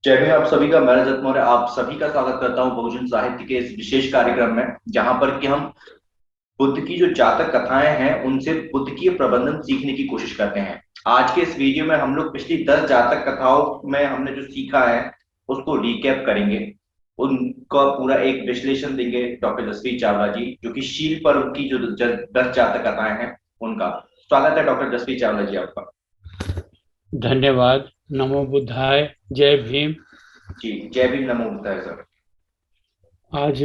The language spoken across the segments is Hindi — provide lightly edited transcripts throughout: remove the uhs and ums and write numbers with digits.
जय भीम। आप सभी का मैं रजत मौर्य आप सभी का स्वागत करता हूं बहुजन साहित्य के इस विशेष कार्यक्रम में, जहां पर कि हम बुद्ध की जो जातक कथाएं हैं उनसे बुद्ध की प्रबंधन सीखने की कोशिश करते हैं। आज के इस वीडियो में हम लोग पिछली 10 जातक कथाओं में हमने जो सीखा है उसको रिकैप करेंगे। उनका पूरा एक विश्लेषण देंगे डॉक्टर जसवीर चावला जी, जो कि शील पर्व की जो 10 जातक कथाएं हैं उनका। स्वागत है डॉक्टर जसवीर चावला जी आपका। धन्यवाद। नमो बुद्धाय। जय भीम। जी, जय भीम, नमो बुद्धाय सर। आज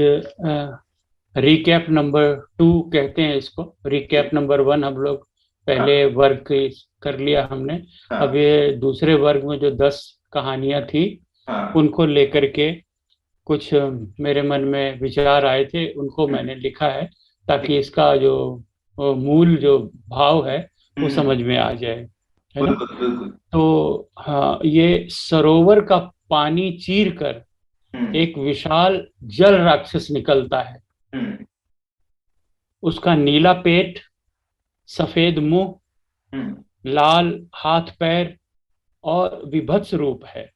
रिकैप नंबर 2 कहते हैं इसको। जी। रिकैप नंबर 1 हम लोग हाँ। पहले वर्ग कर लिया हमने। अब हाँ। ये दूसरे वर्ग में जो 10 कहानियां थी हाँ। उनको लेकर के कुछ मेरे मन में विचार आए थे, उनको हम्म। मैंने लिखा है ताकि ठीक। इसका जो मूल जो भाव है वो हम्म। समझ में आ जाए, है ना। बिल्कुल बिल्कुल। तो हाँ, ये सरोवर का पानी चीर कर हम्म। एक विशाल जल राक्षस निकलता है। हम्म। उसका नीला पेट, सफेद मुंह, हम्म। लाल हाथ पैर और विभत्स रूप है।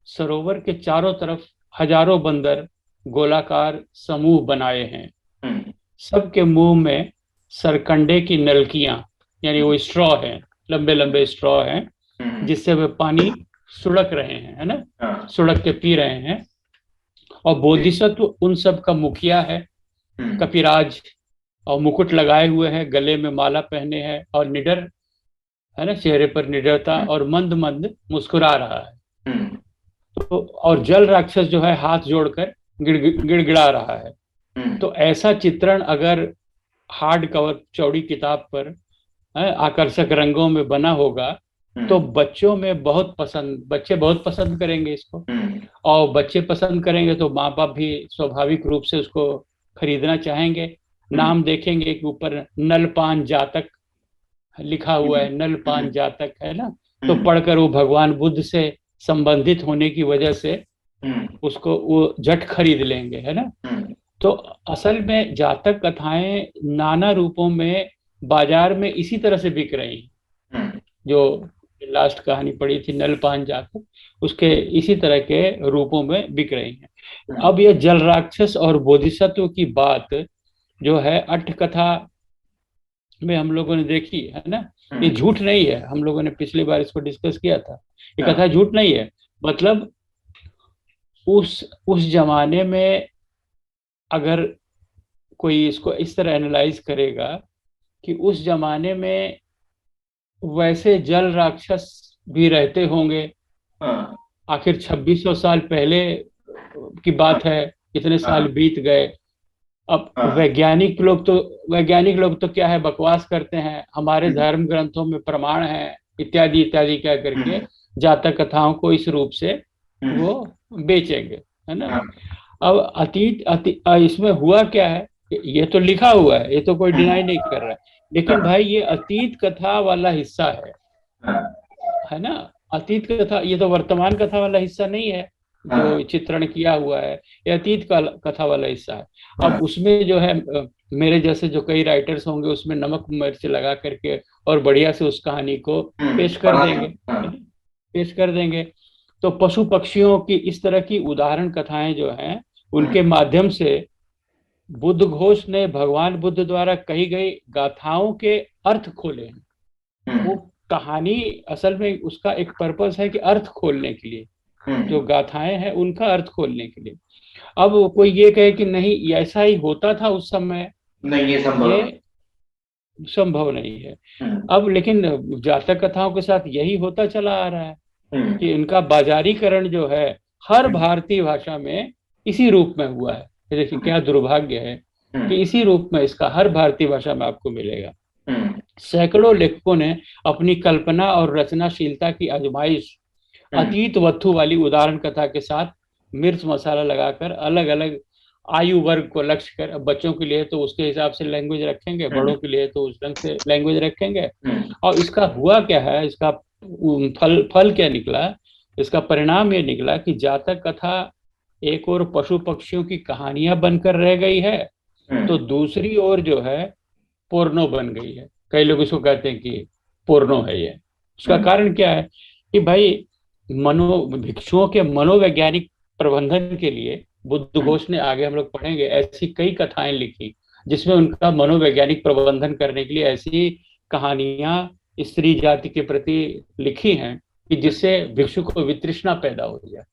सरोवर के चारों तरफ हजारों बंदर गोलाकार समूह बनाए हैं। हम्म। सबके मुंह में सरकंडे की नलकियां, यानी वो स्ट्रॉ हैं, लंबे लंबे स्ट्रॉ हैं, हम्म। जिससे वे पानी सुड़क रहे हैं, है ना। हाँ। सुड़क के पी रहे हैं। और ठीक। बोधिसत्व उन सब का मुखिया है, हम्म। कपिराज। और मुकुट लगाए हुए है, गले में माला पहने हैं और निडर, है ना, चेहरे पर निडरता हम्म। और मंद मंद मुस्कुरा रहा है। हम्म। तो और जल राक्षस जो है हाथ जोड़कर गिड़गिड़ा रहा है। हम्म। तो ऐसा चित्रण अगर हार्ड कवर चौड़ी किताब पर, आकर्षक रंगों में बना होगा तो हम्म। बच्चे बहुत पसंद करेंगे इसको। हम्म। और बच्चे पसंद करेंगे तो माँ बाप भी स्वाभाविक रूप से उसको खरीदना चाहेंगे। हम्म। नाम देखेंगे कि ऊपर नलपान जातक लिखा हुआ हम्म। है, नलपान हम्म। जातक, है ना। तो हम्म। पढ़कर वो भगवान बुद्ध से संबंधित होने की वजह से हम्म। उसको वो झट खरीद लेंगे, है ना। हम्म। तो असल में जातक कथाएं नाना रूपों में बाजार में इसी तरह से बिक रही हैं। हम्म। जो लास्ट कहानी पढ़ी थी नलपान जातक, उसके इसी तरह के रूपों में बिक रही हैं। हम्म। अब ये जल राक्षस और बोधिसत्व की बात जो है अट्ठ कथा में हम लोगों ने देखी, है ना। ये हम्म। झूठ नहीं है, हम लोगों ने पिछली बार इसको डिस्कस किया था। ये हाँ। कथा झूठ नहीं है। मतलब उस जमाने में अगर कोई इसको इस तरह एनालाइज करेगा कि उस जमाने में वैसे जल राक्षस भी रहते होंगे। हाँ। आखिर 2600 साल पहले की हाँ। बात है, इतने साल हाँ। बीत गए। अब हाँ। वैज्ञानिक लोग तो क्या है, बकवास करते हैं, हमारे हम्म। धर्म ग्रंथों में प्रमाण है, इत्यादि इत्यादि कह करके हम्म। जातक कथाओं को इस रूप से हम्म। वो बेचेंगे, है ना। हाँ। अब इसमें हुआ क्या है कि ये तो लिखा हुआ है, ये तो कोई हम्म। डिनाई नहीं कर रहा है। लेकिन हाँ। भाई ये अतीत कथा वाला हिस्सा हाँ। है ना। अतीत कथा, ये तो वर्तमान कथा वाला हिस्सा नहीं है जो हाँ। चित्रण किया हुआ है। ये अतीत का कथा वाला हिस्सा है। अब हाँ। उसमें जो है मेरे जैसे जो कई राइटर्स होंगे उसमें नमक मिर्च लगा करके और बढ़िया से उस कहानी को पेश कर पढ़ा देंगे, था। हाँ। है ना? पेश कर देंगे। तो पशु पक्षियों की इस तरह की उदाहरण कथाएं जो हैं हम्म। उनके माध्यम से बुद्ध घोष ने भगवान बुद्ध द्वारा कही गई गाथाओं के अर्थ खोले हैं। वो हम्म। कहानी असल में उसका एक पर्पस है कि अर्थ खोलने के लिए, जो हम्म। गाथाएं हैं उनका अर्थ खोलने के लिए। अब कोई ये कहे कि नहीं ये ऐसा ही होता था उस समय, नहीं, ये संभव ये नहीं। संभव नहीं है। हम्म। अब लेकिन जातक कथाओं के साथ यही होता चला आ रहा है हम्म। कि इनका बाजारीकरण जो है हर हम्म। भारतीय भाषा में इसी रूप में हुआ है। ये देखिए हम्म। क्या दुर्भाग्य है कि हम्म। इसी रूप में इसका हर भारतीय भाषा में आपको मिलेगा। हम्म। सैकड़ों लेखकों ने अपनी कल्पना और रचनाशीलता की आजमाइश हम्म। अतीत वत्थु वाली उदाहरण कथा के साथ मिर्च मसाला लगाकर अलग अलग आयु वर्ग को लक्ष्य कर, अब बच्चों के लिए तो उसके हिसाब से लैंग्वेज रखेंगे, हम्म। बड़ों के लिए तो उस ढंग से लैंग्वेज रखेंगे। हम्म। और इसका हुआ क्या है, इसका फल फल क्या निकला। इसका परिणाम ये निकला कि जातक कथा एक और पशु पक्षियों की कहानियां बनकर रह गई है, तो हम्म। दूसरी ओर जो है पोर्नो बन गई है। कई लोग इसको कहते हैं कि पोर्नो है ये। उसका हम्म। कारण क्या है कि भाई भिक्षुओं के मनोवैज्ञानिक प्रबंधन के लिए बुद्ध घोष ने, आगे हम लोग पढ़ेंगे, ऐसी कई कथाएं लिखी जिसमें उनका मनोवैज्ञानिक प्रबंधन करने के लिए ऐसी कहानियां स्त्री जाति के प्रति लिखी हैं कि जिससे भिक्षु को वितृष्णा पैदा हो जाए,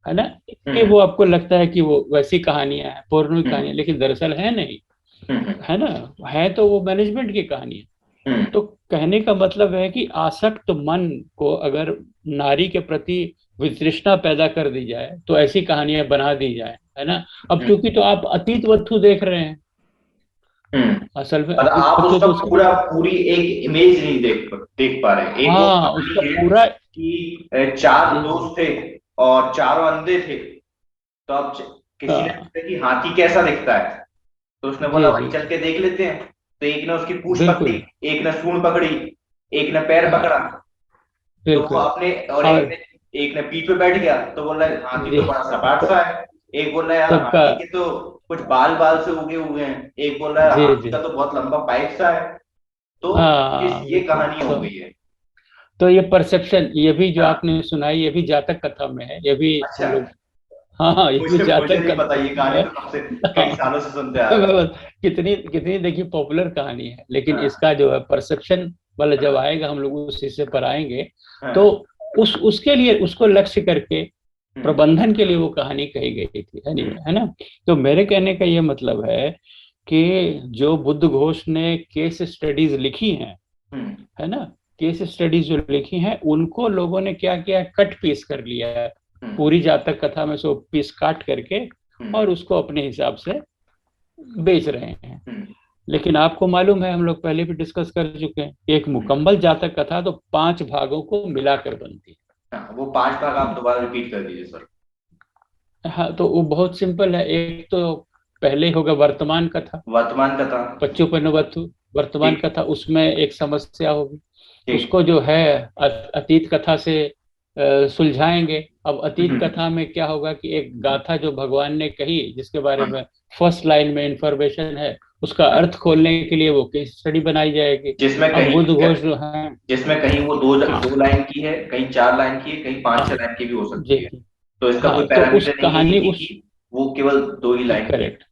है ना। कि वो आपको लगता है कि वो वैसी कहानियां हैं, पौराणिक कहानियां, लेकिन दरअसल है नहीं, है ना। है तो वो मैनेजमेंट की कहानी है। तो कहने का मतलब है कि आसक्त मन को अगर नारी के प्रति वितृष्णा पैदा कर दी जाए तो ऐसी कहानियां बना दी जाए, है ना। अब क्योंकि तो आप अतीत वस्तु देख रहे हैं, असल में अतीत आप वस्तु उसका तो पूरी एक इमेज नहीं देख पा रहे। एक वो हाँ, उसका कहानी है पूरा कि चार दोस्त थे और चारों अंधे थे, तो अब किसी ने पूछा कि हाथी कैसा दिखता है, तो उसने बोला जी वही जी चल के देख लेते हैं। तो एक ने उसकी पूंछ पकड़ी, बिल्कुल एक ने सूंड पकड़ी, एक ने पैर हाँ पकड़ा, तो वो बिल्कुल। अपने, और और एक ने पीठ पे बैठ गया, तो बोल रहा है हाथी जी तो बड़ा सपाट सा है। एक बोल रहा है यार सबका हाथी के तो कुछ बाल बाल से उगे हुए हैं, एक बोल रहा है जी हाथी जी का तो बहुत लंबा पाइप सा है। तो हाँ ये बिल्कुल। कहानी हो गई है। तो ये परसेप्शन, ये भी जो हाँ। आपने सुनाई, ये भी जातक कथा में है, ये भी अच्छा, हम लोग, हाँ हाँ, ये भी मुझे जातक नहीं पता, कथा ये में कहानी है। तो कब से कई सालों से सुनते आ रहे हैं। बस कितनी कितनी देखिए पॉपुलर कहानी है, लेकिन हाँ इसका जो है परसेप्शन वाला जब हाँ आएगा, हम लोग उस हिस्से पर आएंगे। तो हाँ। उसके लिए, उसको लक्ष्य करके हम्म प्रबंधन के लिए वो कहानी कही गई थी, हम्म है ना। तो मेरे कहने का ये मतलब है कि जो बुद्ध घोष ने केस स्टडीज लिखी हैं, हम्म है ना, केस स्टडीज जो लिखी हैं उनको लोगों ने क्या किया, कट पीस कर लिया है, हम्म पूरी जातक कथा में से वो पीस काट करके हम्म और उसको अपने हिसाब से बेच रहे हैं। हम्म। लेकिन आपको मालूम है, हम लोग पहले भी डिस्कस कर चुके हैं, एक मुकम्मल जातक कथा तो 5 भागों को मिलाकर बनती हाँ, वो 5 भाग है आप ना। दोबारा रिपीट कर दीजिए सर। हाँ, तो वो बहुत सिंपल है। एक तो पहले होगा वर्तमान कथा, वर्तमान कथा। पच्चुपन्नवत्तु वर्तमान ठीक कथा, उसमें एक समस्या होगी, ठीक। उसको जो है अतीत कथा से सुलझाएंगे। अब अतीत हम्म कथा में क्या होगा कि एक गाथा जो भगवान ने कही, जिसके बारे में फर्स्ट लाइन में इंफॉर्मेशन है, उसका हाँ, अर्थ खोलने के लिए वो केस स्टडी बनाई जाएगी। जिसमें अब कहीं बुद्ध घोष जो है, जिसमें कहीं वो हाँ दो लाइन की है, कहीं 4 लाइन की है, कहीं 5 6 लाइन की भी हो जी सकती है। जी तो इसका कोई हाँ, तो उस पैरामीटर नहीं है कहानी, कि उस वो केवल 2 ही लाइन की है। Correct,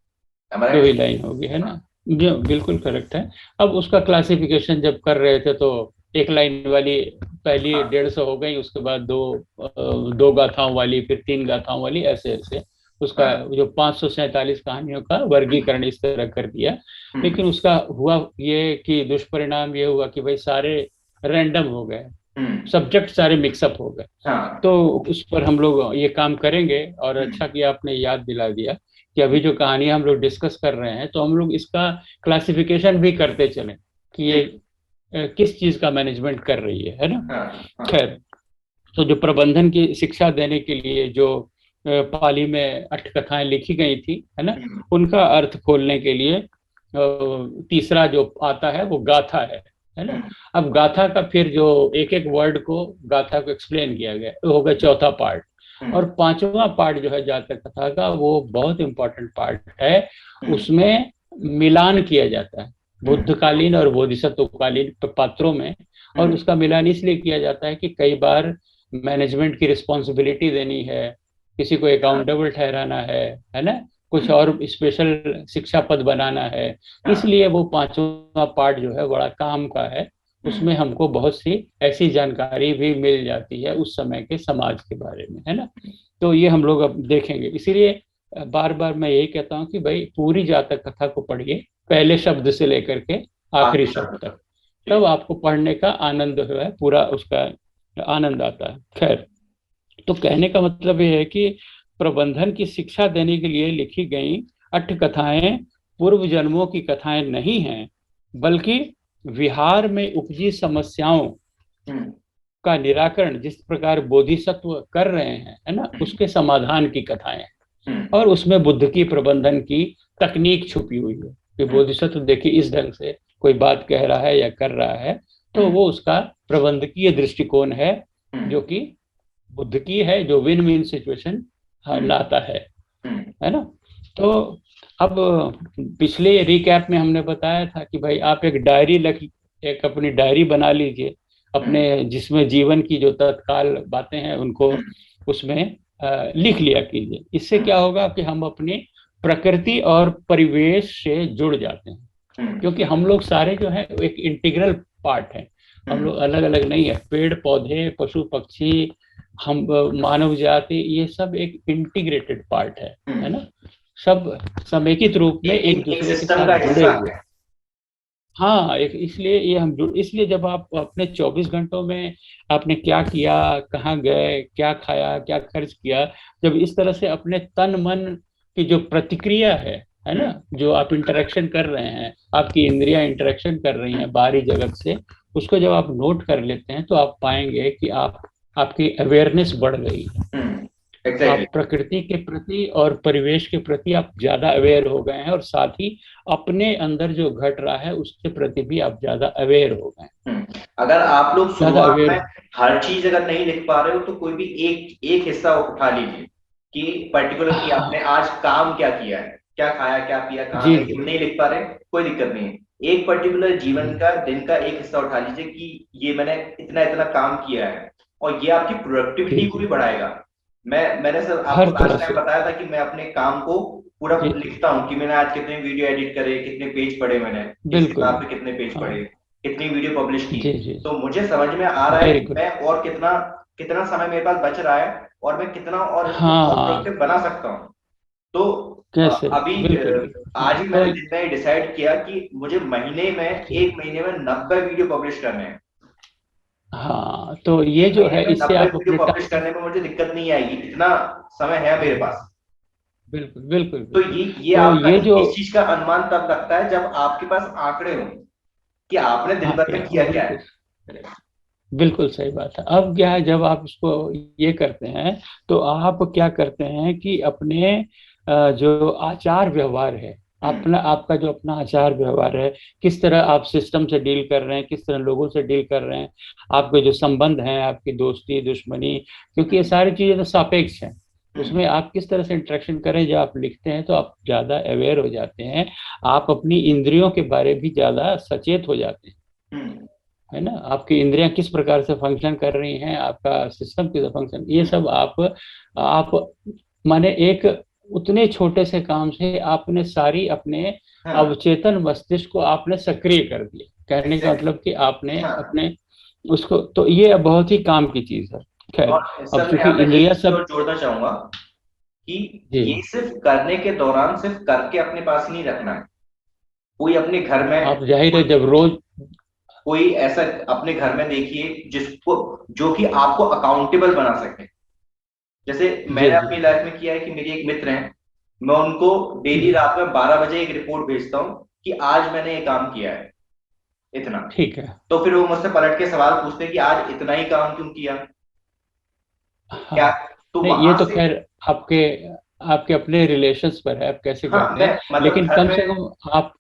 Am I 2 he right? Line होगी, है ना। जो बिल्कुल करेक्ट है। अब उसका क्लासिफिकेशन जब कर रहे थे तो एक लाइन वाली पहली हाँ 150 हो गई, उसके बाद दो गाथाओं वाली, फिर 3 गाथाओं वाली, ऐसे ऐसे उसका हाँ। जो 547 कहानियों का हम्म वर्गीकरण इस तरह कर दिया। हम्म लेकिन उसका हुआ ये कि दुष्परिणाम ये हुआ कि भाई सारे रैंडम हो गए, हम्म। सब्जेक्ट सारे मिक्सअप हो गए। हाँ। तो उस पर हम लोग ये काम करेंगे, और हम्म अच्छा किया आपने याद दिला दिया कि अभी जो कहानी हम लोग डिस्कस कर रहे हैं, तो हम लोग इसका क्लासिफिकेशन भी करते चलें कि ये ठीक। किस चीज का मैनेजमेंट कर रही है ना। हाँ हाँ। खैर, तो जो प्रबंधन की शिक्षा देने के लिए जो पाली में 8 कथाएं लिखी गई थी, है ना, हम्म उनका अर्थ खोलने के लिए तीसरा जो आता है वो गाथा है ना। हम्म अब गाथा का फिर जो एक एक वर्ड को, गाथा को एक्सप्लेन किया गया, वो हो गया चौथा पार्ट। और हम्म 5वां पार्ट जो है जातक कथा का, वो बहुत इंपॉर्टेंट पार्ट है। हम्म उसमें मिलान किया जाता है हम्म बुद्धकालीन और बोधिसत्वकालीन पात्रों में। और हम्म उसका मिलान इसलिए किया जाता है कि कई बार मैनेजमेंट की रिस्पॉन्सिबिलिटी देनी है, किसी को हाँ, अकाउंटेबल ठहराना है ना, कुछ हम्म, और स्पेशल शिक्षा पद बनाना है। हाँ, इसलिए वो 5वां पार्ट जो है बड़ा काम का है। हम्म, उसमें हमको बहुत सी ऐसी जानकारी भी मिल जाती है उस समय के समाज के बारे में, है ना। तो ये हम लोग अब देखेंगे। इसीलिए बार बार मैं यही कहता हूँ कि भाई पूरी जातक कथा को पढ़िए, पहले शब्द से लेकर के आखिरी आखिरी शब्द शब्द तक, तक। तब ठीक। आपको पढ़ने का आनंद जो है पूरा उसका आनंद आता है। खैर, तो कहने का मतलब ये है कि प्रबंधन की शिक्षा देने के लिए लिखी गई 8 कथाएं पूर्व जन्मों की कथाएं नहीं हैं, बल्कि विहार में उपजी समस्याओं हम्म का निराकरण जिस प्रकार बोधिसत्व कर रहे हैं, है ना, हम्म उसके समाधान की कथाएं। हम्म और उसमें बुद्ध की प्रबंधन की तकनीक छुपी हुई है कि हम्म बोधिसत्व देखिए इस ढंग से कोई बात कह रहा है या कर रहा है, तो हम्म वो उसका प्रबंधकीय दृष्टिकोण है, हम्म जो कि बुद्ध की है, जो विन विन सिचुएशन हम्म लाता हम्म है ना। तो अब पिछले रिकैप में हमने बताया था कि भाई आप एक डायरी एक अपनी डायरी बना लीजिए, अपने जिसमें जीवन की जो तत्काल बातें हैं उनको उसमें लिख लिया कीजिए। इससे क्या होगा कि हम अपनी प्रकृति और परिवेश से जुड़ जाते हैं, क्योंकि हम लोग सारे जो है एक इंटीग्रल पार्ट है। हम लोग अलग अलग नहीं है, पेड़ पौधे पशु पक्षी हम मानव जाति ये सब एक इंटीग्रेटेड पार्ट है ना। सब समेकित रूप में एक एक दूसरे के सिस्टम का साथ जुड़े हिस्सा हुए। है। हाँ, एक इसलिए ये हम जुड़, इसलिए जब आप अपने 24 घंटों में आपने क्या किया, कहाँ गए, क्या खाया, क्या खर्च किया, जब इस तरह से अपने तन मन की जो प्रतिक्रिया है ना, जो आप इंटरेक्शन कर रहे हैं, आपकी इंद्रियां इंटरेक्शन कर रही हैं बाहरी जगत से, उसको जब आप नोट कर लेते हैं तो आप पाएंगे कि आपकी अवेयरनेस बढ़ गई है। एग्जैक्टली। आप प्रकृति के प्रति और परिवेश के प्रति आप ज्यादा अवेयर हो गए हैं, और साथ ही अपने अंदर जो घट रहा है उसके प्रति भी आप ज्यादा अवेयर हो गए हैं। अगर आप लोग ज्यादा शुरुआत अवेयर। में हर चीज अगर नहीं लिख पा रहे हो तो कोई भी एक एक हिस्सा उठा लीजिए कि पर्टिकुलर कि आपने हाँ आज काम क्या किया है, क्या खाया, क्या पिया, कहाँ जी गए, जी नहीं लिख पा रहे, कोई दिक्कत नहीं है। एक पर्टिकुलर जीवन जी का दिन का एक हिस्सा उठा लीजिए कि ये मैंने इतना इतना काम किया है, और ये आपकी जी प्रोडक्टिविटी को जी भी बढ़ाएगा। मैंने सर आपको हर तरह लास्ट टाइम से। बताया था कि मैं अपने काम को पूरा जी जी लिखता हूँ कि मैंने आज कितने वीडियो एडिट करे, कितने पेज पढ़े, मैंने किस बिल्कुल। किताब पे कितने पेज हाँ पढ़े, कितनी वीडियो पब्लिश की। जी जी तो मुझे समझ में आ रहा है वेरी कि गुड। मैं और कितना कितना समय मेरे पास बच रहा है, और मैं कितना और इसको और हाँ प्रोडक्टिव बना सकता हूँ। तो कैसे, अभी बिल्कुल बिल्कुल। आज ही तो मैंने दिन में डिसाइड किया कि मुझे महीने में, जी एक महीने में 90 वीडियो पब्लिश करने हैं। हाँ, तो ये एक जो महीने है में इससे 90 आप वीडियो अपने पब्लिश करने में मुझे दिक्कत नहीं आएगी, इतना समय है मेरे पास। बिल्कुल बिल्कुल तो बिल्कुल। ये तो आपका ये जो इस चीज का अनुमान तब लगता है जब आपके पास आंकड़े हों कि आपने दिन भर आंकड़े में हों, किया क्या बिल्कुल है। बिल्कुल सही बात है। अब क्या है, जब आप इसको ये करते हैं तो आप क्या करते हैं कि अपने जो आचार व्यवहार है, हम्म अपना आपका जो अपना आचार व्यवहार है, किस तरह आप सिस्टम से डील कर रहे हैं, किस तरह लोगों से डील कर रहे हैं, आपके जो संबंध हैं, आपकी दोस्ती दुश्मनी, क्योंकि ये हम्म सारी चीजें तो सापेक्ष हैं। हम्म उसमें आप किस तरह से इंटरेक्शन करें, जब आप लिखते हैं तो आप ज्यादा अवेयर हो जाते हैं, आप अपनी इंद्रियों के बारे भी ज्यादा सचेत हो जाते हैं, हम्म है ना। आपकी इंद्रियां किस प्रकार से फंक्शन कर रही हैं, आपका सिस्टम किस फंक्शन, ये सब आप माने एक उतने छोटे से काम से आपने सारी अपने हाँ अवचेतन मस्तिष्क को आपने सक्रिय कर दिया। कहने का एग्जैक्टली। मतलब कि आपने हाँ, अपने उसको, तो ये बहुत ही काम की चीज है। खैर, और अब सर मैं चूंकि यहाँ पे एक इंद्रियां चीज सब। और जोड़ना चाहूंगा कि जी ये सिर्फ करने के दौरान सिर्फ करके अपने पास ही नहीं रखना है। कोई अपने घर में, आप जाहिर है जब रोज। कोई ऐसा अपने घर में देखिए जिसको, जो कि आपको अकाउंटेबल बना सके। जैसे जी मैंने जी अपनी लाइफ में किया है कि मेरी एक मित्र हैं, मैं उनको डेली जी रात में 12 बजे एक रिपोर्ट भेजता हूँ कि आज मैंने ये काम किया है, इतना। ठीक है। तो फिर वो मुझसे पलट के सवाल पूछते हैं कि आज इतना ही काम क्यों किया, क्या। हाँ, तो नहीं ये वहां तो से, खैर आपके आपके अपने रिलेशंस पर है, आप कैसे हाँ करते मैं हैं। मतलब लेकिन घर कम में, से कम आप,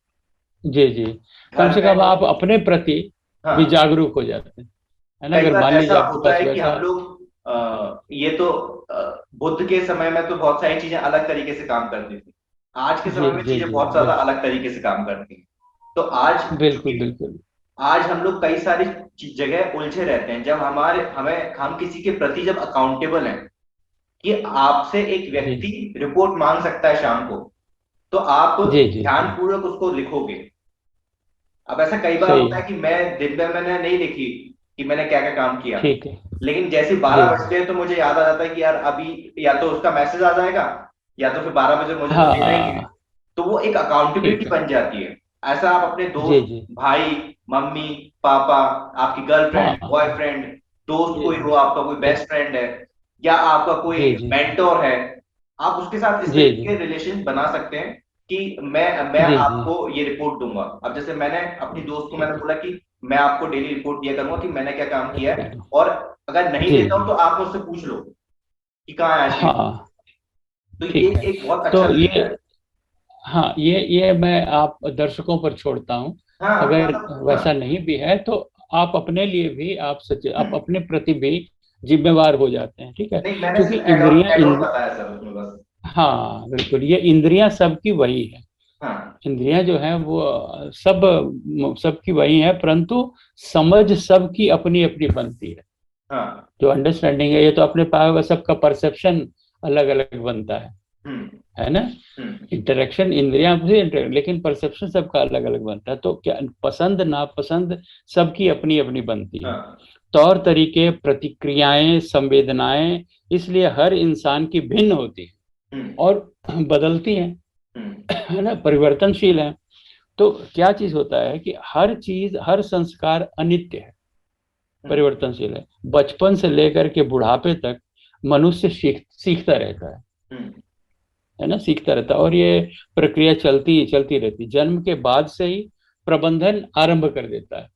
जी जी, कम घर से में कम आप अपने प्रति भी हाँ जागरूक हो जाते हैं, है ना। कई अगर बार मान लीजिए ऐसा आपके होता पास है कि वैसा। हम लोग ये तो बुद्ध के समय में तो बहुत सारी चीजें अलग तरीके से काम करती थी, आज के जी समय में जी चीजें जी बहुत ज्यादा अलग तरीके से काम करती हैं। तो आज बिल्कुल चूंकि बिल्कुल। आज हम लोग कई सारी जगह उलझे रहते हैं, जब हमारे हमें हम किसी के प्रति जब अकाउंटेबल हैं कि आपसे एक जी व्यक्ति रिपोर्ट मांग सकता है शाम को, तो आप जी जी जी ध्यानपूर्वक उसको लिखोगे। अब ऐसा कई बार सही होता है है। कि मैं दिन में मैंने नहीं लिखी कि मैंने क्या क्या काम किया, ठीक है। लेकिन जैसे जी 12 जी बजते हैं तो मुझे याद आ जाता है कि यार अभी या तो उसका मैसेज आ जाएगा, या तो फिर 12 बजे मुझे तो देना ही है। हाँ तो वो एक ठीक अकाउंटेबिलिटी है। बन जाती है। ऐसा आप अपने जी दोस्त, जी भाई, मम्मी, पापा, आपकी गर्लफ्रेंड, हाँ बॉयफ्रेंड, दोस्त जी कोई हो, आपका कोई जी बेस्ट फ्रेंड है, या आपका कोई जी जी मेंटोर है, आप उसके साथ इस जी तरीके जी के रिलेशन बना सकते हैं कि मैं जी जी आपको ये रिपोर्ट दूंगा। अब जैसे मैंने अपनी दोस्त को मैंने ठीक है। बोला कि मैं आपको डेली रिपोर्ट दिया करूंगा कि मैंने क्या काम किया है, बिल्कुल। और अगर नहीं जी देता हूं जी तो आप मुझसे पूछ लो कि कहाँ है आज की। हाँ तो ये ठीक है। एक बहुत अच्छा तो तरीका है। ये, हाँ ये मैं आप दर्शकों पर छोड़ता हूँ। हाँ अगर मतलब हाँ। वैसा नहीं भी है तो आप अपने लिए भी आप अपने प्रति भी जिम्मेवार हो जाते हैं, ठीक है। नहीं मैंने क्योंकि सिर्फ एड ऑन बताया सर उसमें बस। हाँ बिल्कुल, ये इंद्रियां सबकी वही है। हाँ। इंद्रियां जो हैं वो सबकी वही है, परंतु समझ सबकी अपनी अपनी बनती है। हाँ। जो अंडरस्टैंडिंग है ये तो अपने पास होगा, सबका परसेप्शन अलग अलग बनता हम्म। है ना। हम्म। इंटरेक्शन इंद्रियां से लेकिन परसेप्शन सबका अलग अलग बनता है। तो क्या पसंद नापसंद सबकी अपनी अपनी बनती है, हाँ। तौर तरीके, प्रतिक्रियाएं, संवेदनाएं, इसलिए हर इंसान की भिन्न होती है हम्म। और बदलती हैं, हम्म। है ना, परिवर्तनशील है। तो क्या चीज होता है कि हर चीज, हर संस्कार अनित्य है, हम्म। परिवर्तनशील है। बचपन से लेकर के बुढ़ापे तक मनुष्य सीखता रहता हम्म। है ना, सीखता रहता है। और ये प्रक्रिया चलती चलती रहती। जन्म के बाद से ही प्रबंधन आरंभ कर देता है।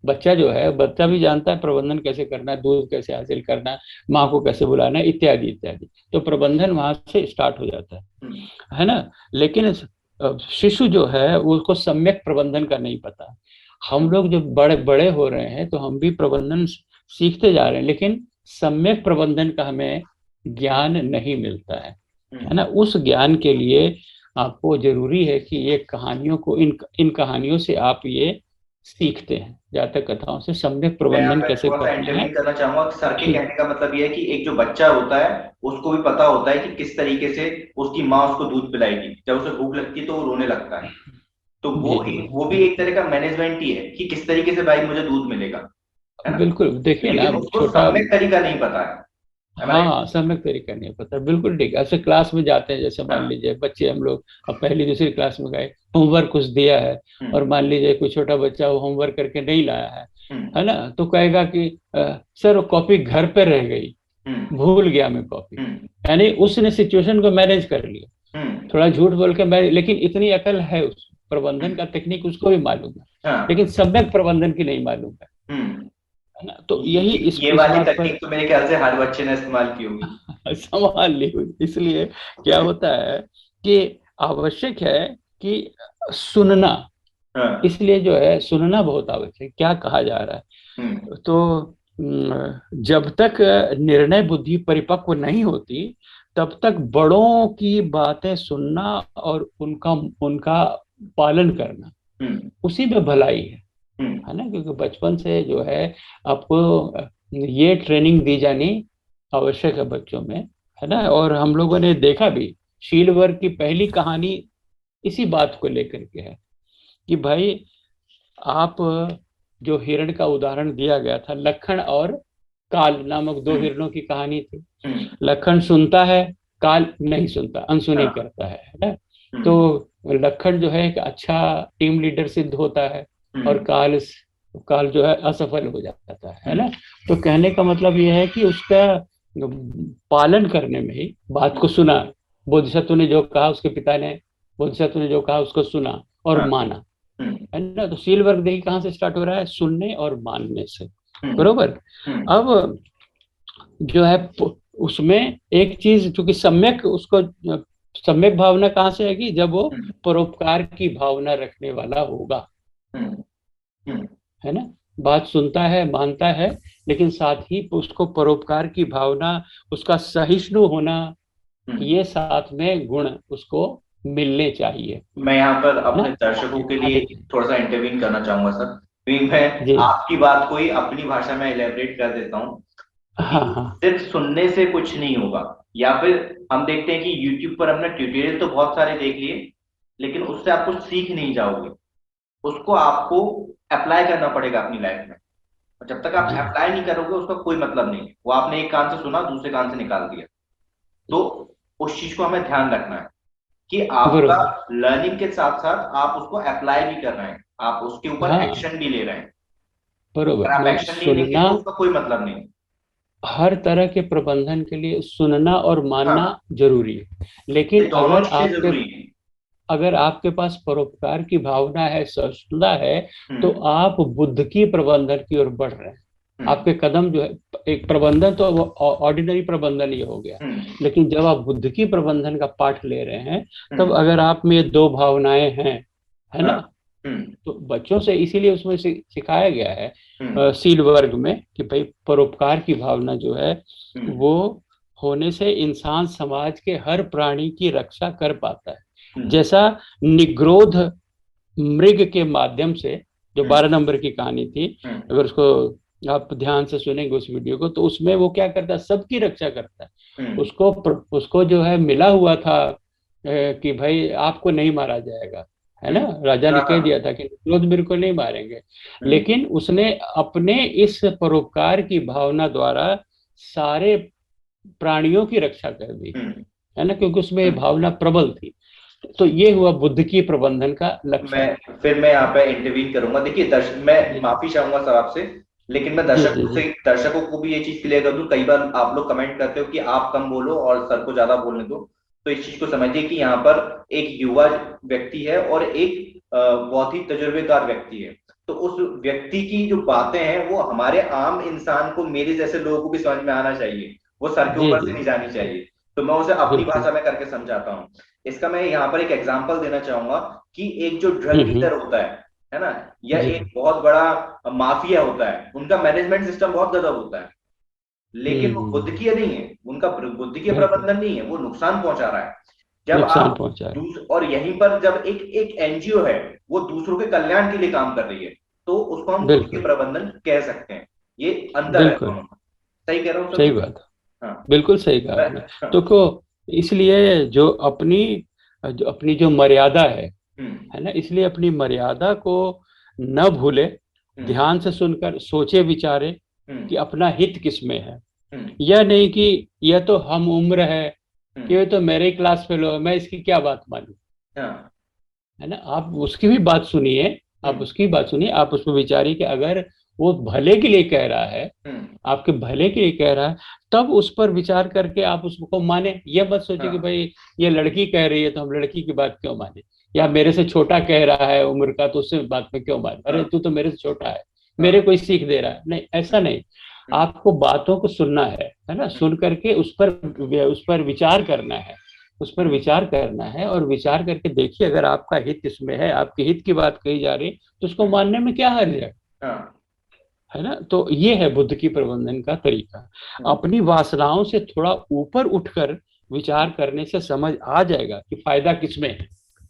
बच्चा जो है, बच्चा भी जानता है प्रबंधन कैसे करना है, दूध कैसे हासिल करना है, माँ को कैसे बुलाना है, इत्यादि इत्यादि। तो प्रबंधन वहां से स्टार्ट हो जाता हम्म। है ना। लेकिन शिशु जो है उसको सम्यक प्रबंधन का नहीं पता। हम लोग जब बड़े बड़े हो रहे हैं तो हम भी प्रबंधन सीखते जा रहे हैं, लेकिन सम्यक प्रबंधन का हमें ज्ञान नहीं मिलता है हम्म। ना। उस ज्ञान के लिए आपको जरूरी है कि ये कहानियों को, इन इन कहानियों से आप ये सीखते हैं, जातक कथाओं से सम्यक मैं यहाँ प्रबंधन पे कैसे थोड़ा सा करना है। इंटरव्यू करना चाहूंगा कि सर के ठीक। कहने का मतलब ये है कि एक जो बच्चा होता है उसको भी पता होता है कि किस तरीके से उसकी माँ उसको दूध पिलाएगी, जब उसे भूख लगती है तो वो रोने लगता है। तो जी जी वो भी एक तरह का मैनेजमेंट ही है कि किस तरीके से भाई मुझे दूध मिलेगा, है ना। बिल्कुल, देखिए ना, लेकिन उसको छोटा, सम्यक तरीका नहीं पता है ना। हाँ, सम्यक तरीका नहीं पता, बिल्कुल ठीक है। ऐसे क्लास में जाते हैं, जैसे मान हाँ। लीजिए बच्चे, हम लोग अब पहली दूसरी क्लास में गए, होमवर्क कुछ दिया है, और हम्म। मान लीजिए कोई छोटा बच्चा वो होमवर्क करके नहीं लाया हम्म। है ना, तो कहेगा कि सर वो कॉपी घर पे रह गई, हम्म। भूल गया मैं कॉपी। हम्म। यानी उसने सिचुएशन को मैनेज कर लिया, हम्म। थोड़ा झूठ बोल के मैनेज, लेकिन इतनी अकल है, उस प्रबंधन हम्म। का टेक्निक उसको भी मालूम है, हाँ। लेकिन सम्यक प्रबंधन की नहीं मालूम हम्म। है ना। तो यही ये इस वाली बात पर तकनीक तो मेरे ख्याल से हर बच्चे ने इस्तेमाल की होगी। संभाल ली हुई। इसलिए क्या होता है कि आवश्यक है कि सुनना, हाँ। इसलिए जो है सुनना बहुत आवश्यक है, क्या कहा जा रहा हम्म। है। तो जब तक निर्णय बुद्धि परिपक्व नहीं होती, तब तक बड़ों की बातें सुनना और उनका उनका पालन करना, हम्म। उसी में भलाई हम्म। है ना। क्योंकि बचपन से जो है आपको ये ट्रेनिंग दी जानी आवश्यक है बच्चों में, है ना। और हम लोगों ने देखा भी, शील वर्ग की पहली कहानी इसी बात को लेकर के है कि भाई आप, जो हिरण का उदाहरण दिया गया था, लखन और काल नामक दो हम्म। हिरणों की कहानी थी। हम्म। लखन सुनता है, काल नहीं सुनता, अनसुनी हाँ। करता है ना। तो हम्म। लखन जो है एक अच्छा टीम लीडर सिद्ध होता है, और हम्म। काल काल जो है असफल हो जाता है हम्म। ना। तो कहने का मतलब यह है कि उसका पालन करने में ही, बात को सुना, बोधिसत्व ने जो कहा, उसके पिता ने बोधिसत्व ने जो कहा उसको सुना और हाँ। माना, हम्म। है ना। तो सील वर्ग देखिए कहाँ से स्टार्ट हो रहा है, सुनने और मानने से, हम्म। बरोबर। हम्म। अब जो है उसमें एक चीज, चूंकि सम्यक, उसको सम्यक भावना कहाँ से आएगी, जब वो हम्म। परोपकार की भावना रखने वाला होगा, हम्म। हम्म। है ना। बात सुनता है, मानता है, लेकिन साथ ही उसको परोपकार की भावना, उसका सहिष्णु होना, हम्म। ये साथ में गुण उसको मिलने चाहिए, मैं यहाँ पर है अपने ना। दर्शकों के लिए आगे थोड़ा सा इंटरवीन करना चाहूंगा सर, क्योंकि मैं जी, आपकी बात को ही अपनी भाषा में इलेबरेट कर देता हूँ हाँ कि हाँ सिर्फ सुनने से कुछ नहीं होगा। या फिर हम देखते हैं कि यूट्यूब पर हमने ट्यूटोरियल तो बहुत सारे देख लिए, लेकिन उससे आप कुछ सीख नहीं जाओगे। उसको आपको अप्लाई करना पड़ेगा अपनी लाइफ में, और जब तक आप जी, अप्लाई नहीं करोगे उसका कोई मतलब नहीं है। वो आपने एक कान से सुना, दूसरे कान से निकाल दिया। तो उस चीज को हमें ध्यान रखना है कि आपका बरोबर, लर्निंग के साथ साथ आप उसको अप्लाई भी कर रहे हैं, आप उसके ऊपर हाँ, एक्शन भी ले रहे हैं। बरोबर। अगर आप नहीं, एक्शन नहीं लेंगे सुनना, तो उसका कोई मतलब नहीं। हर तरह के प्रबंधन के लिए सुनना और मानना हाँ, जरूरी है। ये लेकिन दोनों चीजें जरूरी हैं। अगर आपके पास परोपकार की भावना है, सहिष्णुता है, तो हम्म। आप बुद्ध की प्रबंधन की ओर बढ़ रहे हैं। हम्म। आपके कदम जो है, एक प्रबंधन तो ऑर्डिनरी प्रबंधन ही हो गया, हम्म। लेकिन जब आप बुद्ध की प्रबंधन का पाठ ले रहे हैं, तब हम्म। अगर आप में ये दो भावनाएं हैं, है हाँ। ना। हम्म। तो बच्चों से इसीलिए उसमें सिखाया गया है, हम्म। सील वर्ग में, कि भाई परोपकार की भावना जो है हम्म। वो होने से इंसान समाज के हर प्राणी की रक्षा कर पाता है। जैसा निग्रोध मृग के माध्यम से, जो 12 नंबर की कहानी थी, अगर उसको आप ध्यान से सुनेंगे उस वीडियो को, तो उसमें वो क्या करता है, सबकी रक्षा करता है। उसको जो है मिला हुआ था कि भाई आपको नहीं मारा जाएगा, है ना, राजा ने कह दिया था कि निग्रोध मृग को नहीं मारेंगे, लेकिन उसने अपने इस परोपकार की भावना द्वारा सारे प्राणियों की रक्षा कर दी, है ना, क्योंकि उसमें भावना प्रबल थी। तो ये हुआ बुद्ध की प्रबंधन का लक्ष्य। मैं यहाँ पे इंटरवीन करूंगा। देखिए मैं माफी चाहूंगा सर आपसे, लेकिन मैं दर्शकों को भी ये चीज क्लियर कर दूं। कई बार आप लोग कमेंट करते हो कि आप कम बोलो और सर को ज्यादा बोलने दो, तो इस चीज को समझिए कि यहाँ पर एक युवा व्यक्ति है और एक बहुत ही तजुर्बेकार व्यक्ति है। तो उस व्यक्ति की जो बातें हैं वो हमारे आम इंसान को, मेरे जैसे लोगों को भी समझ में आना चाहिए, वो सर के ऊपर से नहीं जानी चाहिए। तो मैं उसे अपनी भाषा में करके समझाता हूँ। इसका मैं यहाँ पर एक एग्जांपल देना चाहूंगा कि एक जो ड्रग डीलर होता है ना, या एक बहुत बड़ा माफिया होता है, उनका मैनेजमेंट सिस्टम बहुत गजब होता है, लेकिन वो बुद्धिकीय नहीं है, उनका बुद्धिकीय प्रबंधन नहीं है, वो नुकसान पहुंचा रहा है। जब आप और यहीं पर जब एक एनजीओ है वो दूसरों के कल्याण के लिए काम कर रही है, तो उसको हम बुद्धिकीय प्रबंधन कह सकते हैं। ये अंतर है दोनों में। सही कह रहा हूँ? सही बात। हाँ, बिल्कुल सही कहा आपने। तो इसलिए जो अपनी जो मर्यादा है ना, इसलिए अपनी मर्यादा को न भूले, ध्यान से सुनकर सोचे विचारे कि अपना हित किसमें है। यह नहीं कि यह तो हम उम्र है, कि ये तो मेरे क्लास फेलो है, मैं इसकी क्या बात मानूं, है ना। आप उसकी भी बात सुनिए, आप उसमें विचारिए कि अगर वो भले के लिए कह रहा है, आपके भले के लिए कह रहा है, तब उस पर विचार करके आप उसको माने। यह मत सोचिए कि भाई ये लड़की कह रही है तो हम लड़की की बात क्यों माने, या मेरे से छोटा कह रहा है उम्र का तो उससे बात में क्यों माने, अरे तू तो मेरे से छोटा है, मेरे कोई सीख दे रहा है। नहीं, ऐसा नहीं। आपको बातों को सुनना है ना, सुन करके उस पर विचार करना है, और विचार करके देखिए, अगर आपका हित इसमें है, आपके हित की बात कही जा रही, तो उसको मानने में क्या हर्ज है ना। तो ये है बुद्ध की प्रबंधन का तरीका। अपनी वासनाओं से थोड़ा ऊपर उठकर विचार करने से समझ आ जाएगा कि फायदा किसमें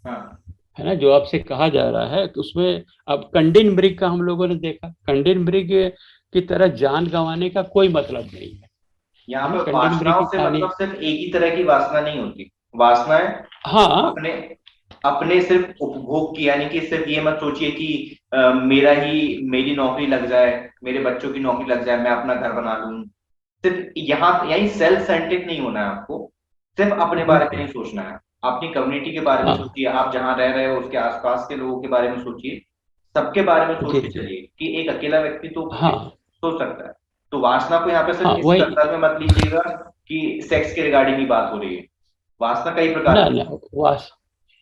है ना, जो आपसे कहा जा रहा है। तो उसमें अब कंडिन मृग का हम लोगों ने देखा, कंडिन मृग की तरह जान गंवाने का कोई मतलब नहीं है। यहाँ पे वासनाओं से मतलब सिर्फ एक ही तरह की वासना नहीं होती। वासनाएं अपने सिर्फ उपभोग की, यानी कि सिर्फ ये मत सोचिए कि मेरी नौकरी लग जाए, मेरे बच्चों की नौकरी लग जाए, मैं अपना घर बना लूं। सिर्फ यही सेल्फ सेंट्रिक नहीं होना है आपको, सिर्फ अपने बारे में नहीं सोचना है, अपनी कम्युनिटी के बारे में सोचिए, आप जहाँ रह रहे हो उसके आसपास के लोगों के बारे में सोचिए, सबके बारे में सोच के चलिए कि एक अकेला व्यक्ति तो सोच सकता है। तो वासना को यहाँ पे सिर्फ इस संदर्भ में मत लीजिएगा कि सेक्स के रिगार्डिंग ही बात हो रही है। वासना कई प्रकार की,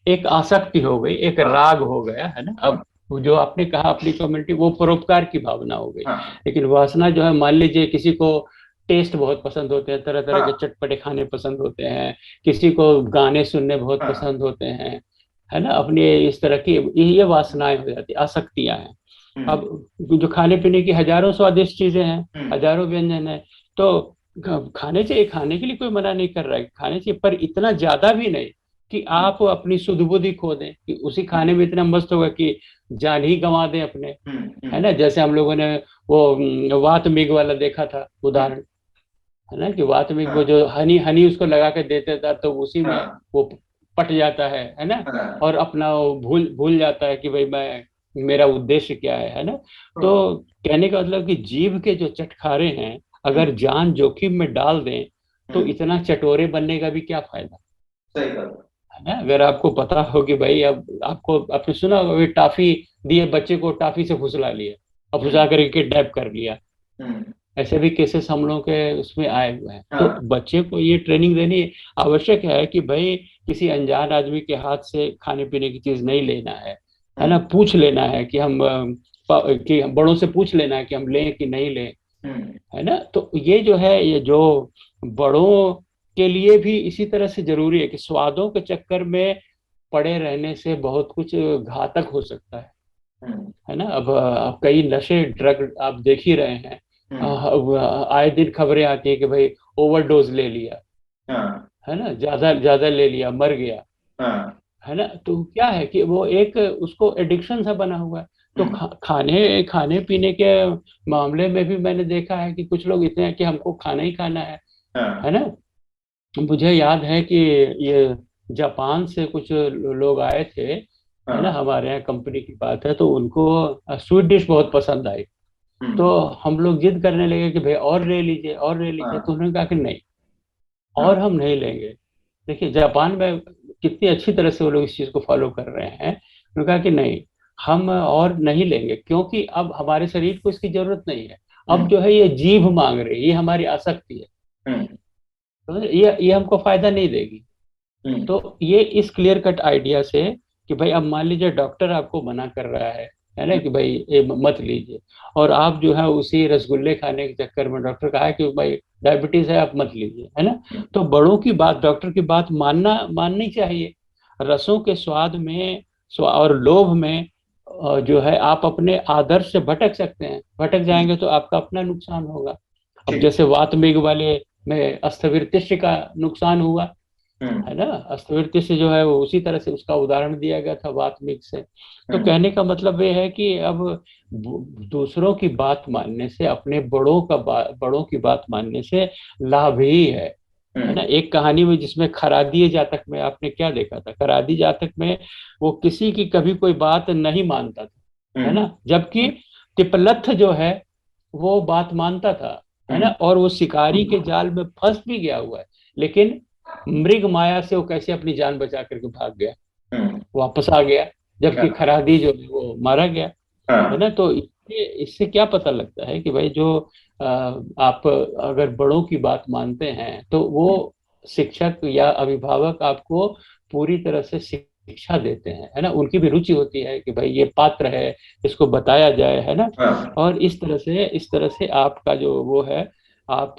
एक आसक्ति हो गई, एक राग हो गया, है ना। अब जो आपने कहा अपनी कम्युनिटी, वो परोपकार की भावना हो गई। लेकिन वासना जो है, मान लीजिए किसी को टेस्ट बहुत पसंद होते हैं, तरह तरह के चटपटे खाने पसंद होते हैं, किसी को गाने सुनने बहुत पसंद होते हैं, है ना, अपने इस तरह की ये वासनाएं हो जाती, आसक्तियां हैं। अब जो खाने पीने की हजारों स्वादिष्ट चीजें हैं, हजारों व्यंजन है, तो खाने चाहिए, खाने के लिए कोई मना नहीं कर रहा है, खाने चाहिए, पर इतना ज्यादा भी नहीं कि आप अपनी सुध बुद्धि खो दें, कि उसी खाने में इतना मस्त होगा कि जान ही गंवा दें अपने, है ना। जैसे हम लोगों ने वो वात मिग वाला देखा था उदाहरण, है ना, कि वात मिग वो जो हनी उसको लगा के देते था, तो उसी में वो पट जाता है ना, और अपना भूल जाता है कि भाई मेरा उद्देश्य क्या है ना। तो कहने का मतलब कि जीव के जो चटखारे हैं, अगर जान जोखिम में डाल दें, तो इतना चटोरे बनने का भी क्या फायदा। सही बात है ना। अगर आपको पता हो कि भाई, अब आपने सुना होगा टाफी दिए बच्चे को, टाफी से फुसला लिया, अब फुसला करके किडनैप कर लिया, ऐसे भी केसेस हम लोग के उसमें आए हुए हैं। तो बच्चे को ये ट्रेनिंग देनी आवश्यक है कि भाई किसी अनजान आदमी के हाथ से खाने पीने की चीज नहीं लेना है ना। पूछ लेना है कि बड़ों से पूछ लेना है कि हम लें कि नहीं लें, है ना। तो ये जो है, ये जो बड़ों के लिए भी इसी तरह से जरूरी है कि स्वादों के चक्कर में पड़े रहने से बहुत कुछ घातक हो सकता है ना। अब कई नशे ड्रग आप देख ही रहे हैं, आए दिन खबरें आती है कि भाई ओवरडोज ले लिया, है ना, ज्यादा ले लिया, मर गया, है ना। तो क्या है कि वो एक उसको एडिक्शन सा बना हुआ है। तो खाने खाने पीने के मामले में भी मैंने देखा है कि कुछ लोग इतने हैं कि हमको खाना ही खाना है हाँ ना। मुझे याद है कि ये जापान से कुछ लोग आए थे, है ना, हाँ। हमारे यहाँ कंपनी की बात है, तो उनको स्वीट डिश बहुत पसंद आई। तो हम्म। हम लोग जिद करने लगे कि भाई और ले लीजिए और ले लीजिए, तो हाँ उन्होंने कहा कि नहीं, हाँ। और हम नहीं लेंगे। देखिए जापान में कितनी अच्छी तरह से वो लोग इस चीज को फॉलो कर रहे हैं। उन्होंने कहा कि नहीं, हम और नहीं लेंगे, क्योंकि अब हमारे शरीर को इसकी जरूरत नहीं है। अब हम्म। जो है ये जीभ मांग रही है, ये हमारी आसक्ति है, हम्म। तो ये हमको फायदा नहीं देगी। हम्म। तो ये इस क्लियर कट आइडिया से कि भाई अब मान लीजिए डॉक्टर आपको मना कर रहा है ना, कि भाई ये मत लीजिए, और आप जो है उसी रसगुल्ले खाने के चक्कर में डॉक्टर कहा है कि भाई डायबिटीज है आप मत लीजिए, है ना। तो बड़ों की बात, डॉक्टर की बात माननी चाहिए। रसों के स्वाद में और लोभ में जो है आप अपने आदर्श से भटक सकते हैं, भटक हम्म। जाएंगे तो आपका अपना नुकसान होगा। अब ठीक। जैसे वात वेग वाले में अस्थविर का नुकसान हुआ, हम्म। है ना। अस्तव्यस्त से जो है वो उसी तरह से उसका उदाहरण दिया गया था वात्मिक से। तो हम्म। कहने का मतलब ये है कि अब दूसरों की बात मानने से, अपने बड़ों की बात मानने से लाभ ही है ना। हम्म। एक कहानी में जिसमें खरादी जातक में आपने क्या देखा था, खरादी जातक में वो किसी की कभी कोई बात नहीं मानता था, है हम्म। ना, जबकि तिपलत्थ जो है वो बात मानता था, है ना, हम्म। और वो शिकारी के जाल में फंस भी गया हुआ है, लेकिन मृग माया से वो कैसे अपनी जान बचा करके भाग गया, हम्म। वापस आ गया, जबकि हाँ खरादी जो है वो मारा गया, है हाँ। ना। तो इससे क्या पता लगता है कि भाई जो आप अगर बड़ों की बात मानते हैं तो वो शिक्षक या अभिभावक आपको पूरी तरह से शिक्षा देते हैं, है ना। उनकी भी रुचि होती है कि भाई ये पात्र है, इसको बताया जाए, है ना। हाँ। और इस तरह से आपका जो वो है, आप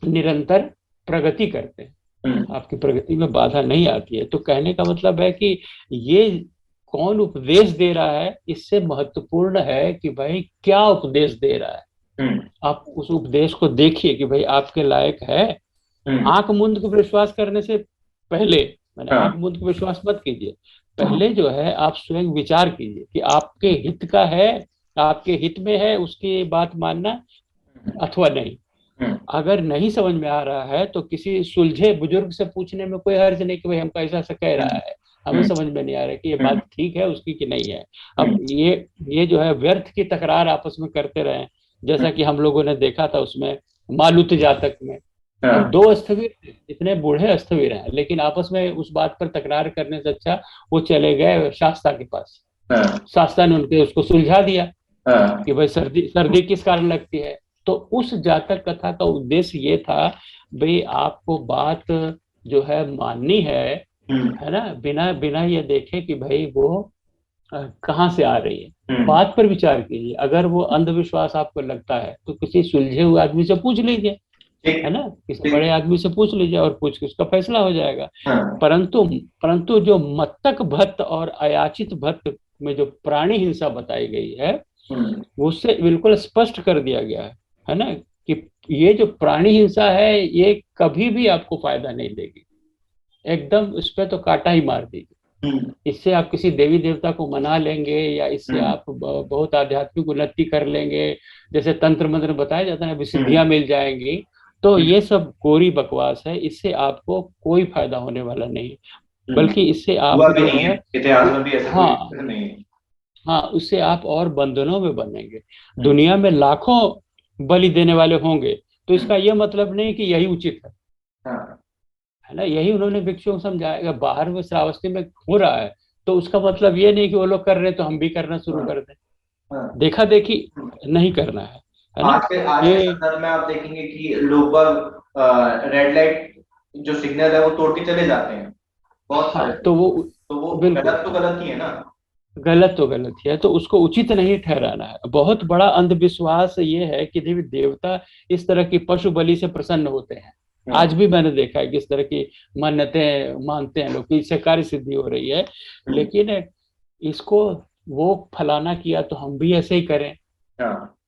निरंतर प्रगति करते हैं, हम्म। आपकी प्रगति में बाधा नहीं आती है। तो कहने का मतलब है कि ये कौन उपदेश दे रहा है इससे महत्वपूर्ण है कि भाई क्या उपदेश दे रहा है। हम्म। आप उस उपदेश को देखिए कि भाई आपके लायक है। हम्म। आंख मूंद के विश्वास करने से पहले, मैंने आंख हाँ। मूंद के विश्वास मत कीजिए। पहले जो है आप स्वयं विचार कीजिए कि आपके हित का है, आपके हित में है उसकी बात मानना अथवा नहीं। हम्म। अगर नहीं समझ में आ रहा है तो किसी सुलझे बुजुर्ग से पूछने में कोई हर्ज नहीं कि भाई हमको ऐसा ऐसा कह रहा हम्म। है, हमें हम्म। समझ में नहीं आ रहा है कि ये हम्म। बात ठीक है उसकी कि नहीं है। अब हम्म। ये जो है व्यर्थ की तकरार आपस में करते रहे, जैसा हम्म। कि हम लोगों ने देखा था उसमें मालूत जातक में। अब हाँ दो अस्थवीर थे, इतने बूढ़े अस्थवीर हैं, लेकिन आपस में उस बात पर तकरार करने से अच्छा वो चले गए शास्ता के पास। हाँ। शास्ता ने उनके उसको सुलझा दिया हाँ। कि भाई सर्दी सर्दी किस कारण लगती है। तो उस जातक कथा का उद्देश्य ये था, भाई आपको बात जो है माननी हम्म। है ना, बिना बिना ये देखे कि भाई वो कहाँ से आ रही है। हम्म। बात पर विचार कीजिए, अगर वो अंधविश्वास आपको लगता है तो किसी सुलझे हुए आदमी से पूछ लीजिए, है ठीक। ना, किसी ठीक। बड़े आदमी से पूछ लीजिए और पूछ के उसका फैसला हो जाएगा। हाँ। परंतु परंतु जो मत्तक भत्त और अयाचित भत्त में जो प्राणी हिंसा बताई गई है, हम्म। उससे बिल्कुल स्पष्ट कर दिया गया है ना, कि ये जो प्राणी हिंसा है ये कभी भी आपको फायदा नहीं देगी, एकदम इस पे तो काटा ही मार देगी। हम्म। इससे आप किसी देवी देवता को मना लेंगे या इससे हम्म। आप बहुत आध्यात्मिक उन्नति कर लेंगे, जैसे तंत्र मंत्र बताया जाता है ना, हम्म। सिद्धियां मिल जाएंगी, तो ये सब कोरी बकवास है, इससे आपको कोई फायदा होने वाला नहीं है। हम्म। बल्कि इससे हुआ आप भी जो नहीं है, है इतिहास में भी ऐसा कोई हाँ नहीं है। हाँ, उससे आप और बंधनों में बनेंगे। हम्म। दुनिया में लाखों बलि देने वाले होंगे, तो हम्म। इसका यह मतलब नहीं कि यही उचित हाँ है ना। यही उन्होंने भिक्षुओं को समझाया, अगर बाहर में श्रावस्ती में हो रहा है तो उसका मतलब ये नहीं कि वो लोग कर रहे हैं तो हम भी करना शुरू हाँ कर दें। हाँ। देखा देखी नहीं करना है ना। आज के ये संदर्भ में आप देखेंगे कि लोग रेड लाइट जो सिग्नल है वो तोड़ के चले जाते हैं, बहुत हाँ, सारे तो लोग। वो तो वो बिल्कुल गलत तो गलत ही है ना। गलत तो गलत ही है, तो उसको उचित नहीं ठहराना है। बहुत बड़ा अंधविश्वास ये है कि देवी देवता इस तरह की पशु बलि से प्रसन्न होते हैं। आज हाँ। भी मैंने देखा है कि इस तरह की मान्यताएं मानते हैं लोग कि इससे कार्य सिद्धि हो रही है, हम्म। लेकिन इसको वो फलाना किया तो हम भी ऐसे ही करें, हाँ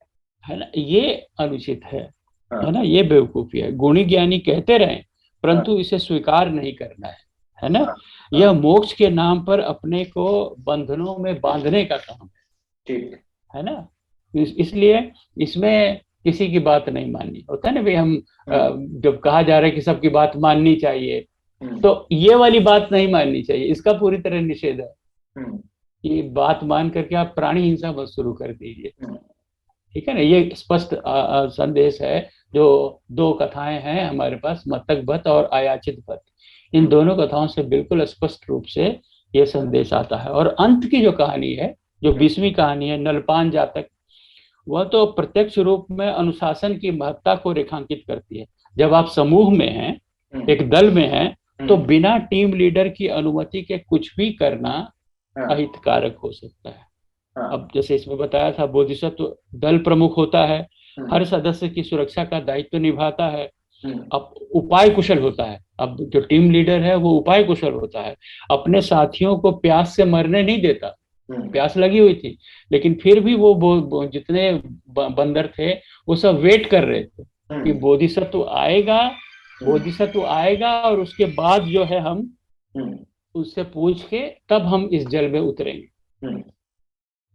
है ना, ये अनुचित है हाँ ना, ये बेवकूफी है। गुणी ज्ञानी कहते रहें हाँ। परंतु इसे स्वीकार नहीं करना है है ना। यह मोक्ष के नाम पर अपने को बंधनों में बांधने का काम ठीक है ना। इसलिए इसमें किसी की बात नहीं माननी होता है ना भाई। हम जब कहा जा रहा है कि सबकी बात माननी चाहिए, हम्म, तो ये वाली बात नहीं माननी चाहिए, इसका पूरी तरह निषेध है। हम्म, ये बात मान करके आप प्राणी हिंसा मत शुरू कर दीजिए, हम्म, ठीक है ना। ये स्पष्ट संदेश है। जो दो कथाएं हैं हमारे पास, मृतक वध और अयाचित वध, इन हम्म, दोनों कथाओं से बिल्कुल स्पष्ट रूप से ये संदेश आता है। और अंत की जो कहानी है, जो 20वीं कहानी है, नलपान जातक, वह तो प्रत्यक्ष रूप में अनुशासन की महत्ता को रेखांकित करती है। जब आप समूह में हैं, हम्म, एक दल में हैं, तो हम्म, बिना टीम लीडर की अनुमति के कुछ भी करना हाँ, अहितकारक हो सकता है। हाँ, अब जैसे इसमें बताया था, बोधिसत्व दल प्रमुख होता है, हम्म, हर सदस्य की सुरक्षा का दायित्व निभाता है, हम्म, अब उपाय कुशल होता है। अब जो टीम लीडर है वो उपाय कुशल होता है, अपने साथियों को प्यास से मरने नहीं देता। हम्म, प्यास लगी हुई थी, लेकिन फिर भी वो जितने बंदर थे, वो सब वेट कर रहे थे कि हम्म, बोधिसत्व आएगा, हम्म, बोधिसत्व आएगा, और उसके बाद जो है हम हम्म, उससे पूछ के तब हम इस जल में उतरेंगे, हम्म,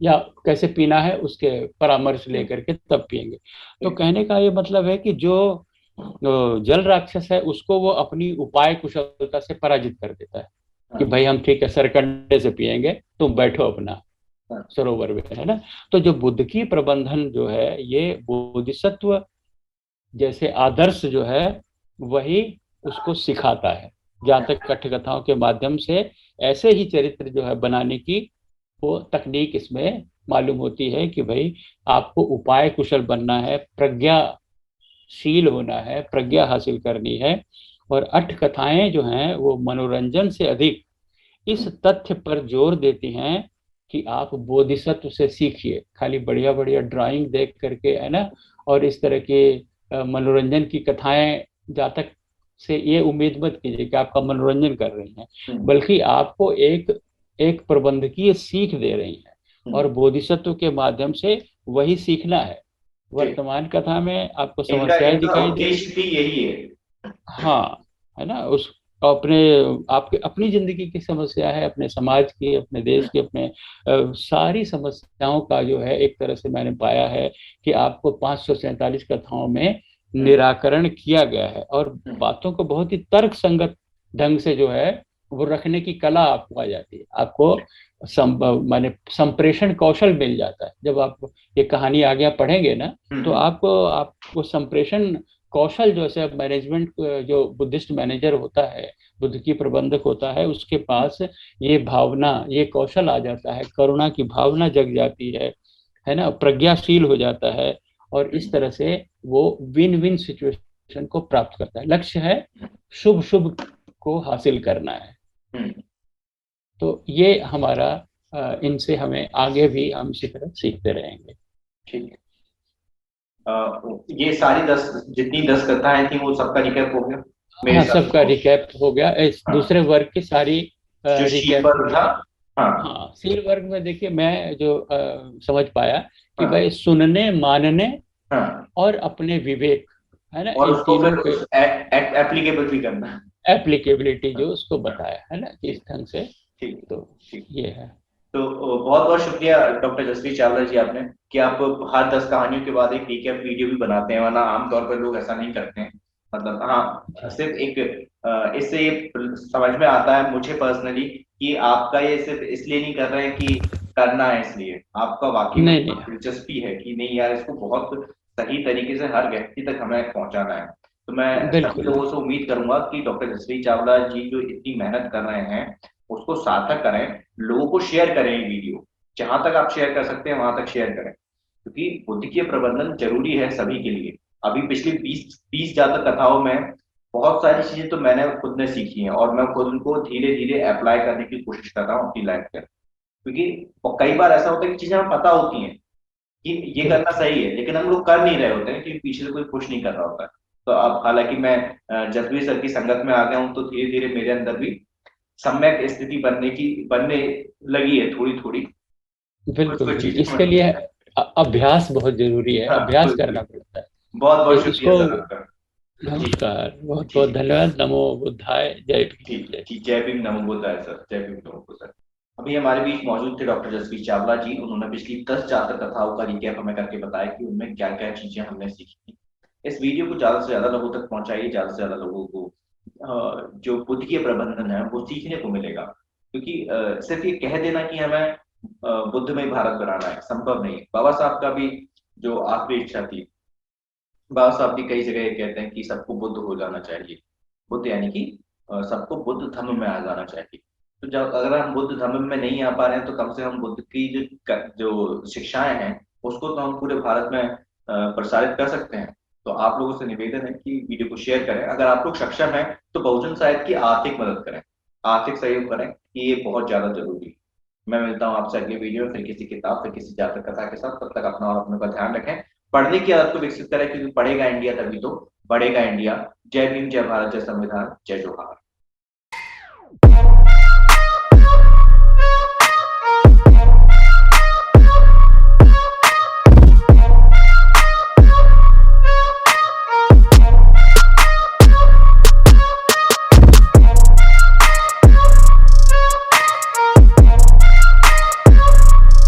या कैसे पीना है उसके परामर्श हम्म, लेकर के तब पिएंगे। तो ठीक, कहने का ये मतलब है कि जो जल राक्षस है, उसको वो अपनी उपाय कुशलता से पराजित कर देता है कि हाँ, भाई हम ठीक है सरकंडे से पिएंगे, तुम बैठो अपना हाँ, सरोवर में, है ना। तो जो बुद्ध की प्रबंधन जो है, ये बोधिसत्व जैसे आदर्श जो है, वही उसको सिखाता है। जातक कथाओं के माध्यम से ऐसे ही चरित्र जो है बनाने की वो तकनीक इसमें मालूम होती है कि भाई आपको उपाय कुशल बनना है, प्रज्ञाशील होना है, प्रज्ञा हासिल करनी है। और अठ कथाएं जो हैं वो मनोरंजन से अधिक इस हम्म, तथ्य पर जोर देती हैं कि आप बोधिसत्व से सीखिए। खाली बढ़िया बढ़िया ड्राइंग देख करके, है ना, और इस तरह के मनोरंजन की कथाएं जातक से ये उम्मीद मत कीजिए कि आपका मनोरंजन कर रही हैं, हम्म, बल्कि आपको एक एक प्रबंधकीय सीख दे रही हैं। और हम्म, बोधिसत्व के माध्यम से वही सीखना है। ठीक। वर्तमान कथा में आपको इनका समस्याएं इनका दिखाई दे रही, उद्देश्य भी यही है। हाँ, है ना। उस अपने आपके अपनी जिंदगी की समस्या है, अपने समाज की, अपने देश हम्म, की, अपने सारी समस्याओं का जो है, एक तरह से मैंने पाया है कि आपको 547 कथाओं में हम्म, निराकरण किया गया है। और हम्म, बातों को बहुत ही तर्क संगत ढंग से जो है वो रखने की कला आपको आ जाती है। आपको माने संप्रेषण कौशल मिल जाता है। जब आप ये कहानी आगे पढ़ेंगे ना, तो हम्म, आपको संप्रेषण कौशल, जो है मैनेजमेंट, जो बुद्धिस्ट मैनेजर होता है, बुद्ध की प्रबंधक होता है, उसके पास ये भावना, ये कौशल आ जाता है, करुणा की भावना जग जाती है ना, प्रज्ञाशील हो जाता है। और इस तरह से वो विन विन सिचुएशन को प्राप्त करता है। लक्ष्य है शुभ शुभ को हासिल करना है। हम्म, तो ये हमारा इनसे हमें आगे भी हम इसी तरह सीखते रहेंगे। ठीक। ये सारी 10, जितनी 10 कथाएं थी वो सबका रिकैप हो गया मेरे हाँ, हिसाब से सबका तो। रिकैप हो गया। इस हाँ, दूसरे वर्ग की सारी जो रिकैप शीपर हो था। गई। हाँ, हाँ, सील वर्ग में देखिए, मैं जो समझ पाया कि हाँ, भाई सुनने, मानने हाँ, और अपने विवेक, है ना, और इन उसको तीनों फिर के एप्लीकेबल भी करना है। एप्लीकेबिलिटी जो उसको हाँ, बताया है ना, कि इस ठीक, ढंग से। ठीक, तो ठीक। ये है। तो बहुत बहुत शुक्रिया डॉक्टर जसवीर चावला जी, आपने कि आप हर 10 कहानियों के बाद एक रिकैप वीडियो भी बनाते हैं, वरना आमतौर पर लोग ऐसा नहीं करते हैं। मतलब हाँ, जी, सिर्फ एक इससे ये समझ में आता है मुझे पर्सनली कि आपका ये सिर्फ इसलिए नहीं कर रहे हैं कि करना है, इसलिए आपका वाकई में नहीं नहीं, बहुत दिलचस्पी है कि नहीं यार, इसको बहुत सही तरीके से हर व्यक्ति तक हमें पहुंचाना है। तो मैं सभी बिल्कुल। लोगों से उम्मीद करूंगा कि डॉक्टर जसवीर चावला जी जो इतनी मेहनत कर रहे हैं उसको सार्थक करें, लोगों को शेयर करें ये वीडियो, जहां तक आप शेयर कर सकते हैं वहां तक शेयर करें, क्योंकि बुद्धिकीय प्रबंधन जरूरी है सभी के लिए। अभी पिछली 20 जातक कथाओं में बहुत सारी चीजें तो मैंने खुद ने सीखी हैं, और मैं खुद उनको धीरे धीरे अप्लाई करने की कोशिश कर रहा हूँ अपनी लाइफ में। क्योंकि कई बार ऐसा होता है कि चीजें हमें पता होती हैं कि ये करना बिल्कुल सही है, लेकिन हम लोग कर नहीं रहे होते हैं क्योंकि पीछे से कोई पुश नहीं कर रहा होता है। तो अब हालांकि मैं जसवीर सर की संगत में आ गया हूँ, तो धीरे धीरे मेरे अंदर भी सम्यक स्थिति बनने लगी है, थोड़ी थोड़ी कुछ बिल्कुल कुछ बिल्कुल। चीजें इसके बनी लिए है। अभ्यास बहुत जरूरी है, हाँ, अभ्यास बिल्कुल। करना पड़ता है। बहुत तो बहुत शुक्रिया इसको सर आपका। जी नमस्कार, बहुत जी बहुत जी धन्यवाद। नमो बुद्धाय, जय भीम, ठीक जय। ठीक। जय भीम, नमो बुद्धाय सर, जय भीम, नमो बुद्धाय। अभी हमारे बीच मौजूद थे डॉक्टर जसवीर चावला जी। उन्होंने पिछली 10 जातक कथाओं का रिकैप हमें करके बताया कि उनमें क्या क्या चीजें हमने सीखी। इस वीडियो को ज्यादा से ज्यादा लोगों तक पहुंचाइए, ज्यादा से ज्यादा लोगों को जो बुद्ध की प्रबंधन है वो सीखने को मिलेगा। क्योंकि सिर्फ ये कह देना कि हमें बुद्धमय भारत बनाना है, संभव नहीं। बाबा साहब का भी जो आखिरी इच्छा थी, बाबा साहब भी कई जगह ये कहते हैं कि सबको बुद्ध हो जाना चाहिए। बुद्ध यानी कि सबको बुद्ध धर्म में आ जाना चाहिए। तो जब अगर हम बुद्ध धर्म में नहीं आ पा रहे हैं तो कम से कम बुद्ध की जो शिक्षाएं हैं उसको तो हम पूरे भारत में प्रसारित कर सकते हैं। तो आप लोगों से निवेदन है कि वीडियो को शेयर करें। अगर आप लोग सक्षम हैं तो बहुजन साहित्य की आर्थिक मदद करें, आर्थिक सहयोग करें, कि ये बहुत ज्यादा जरूरी है। मैं मिलता हूँ आपसे अगले वीडियो में, फिर किसी किताब, फिर किसी जातक कथा के साथ। तब तक अपना और अपनों का ध्यान रखें। पढ़ने की आदत को विकसित करें, क्योंकि पढ़ेगा इंडिया तभी तो बढ़ेगा इंडिया। जय भीम, जय भारत, जय संविधान, जय जोहार।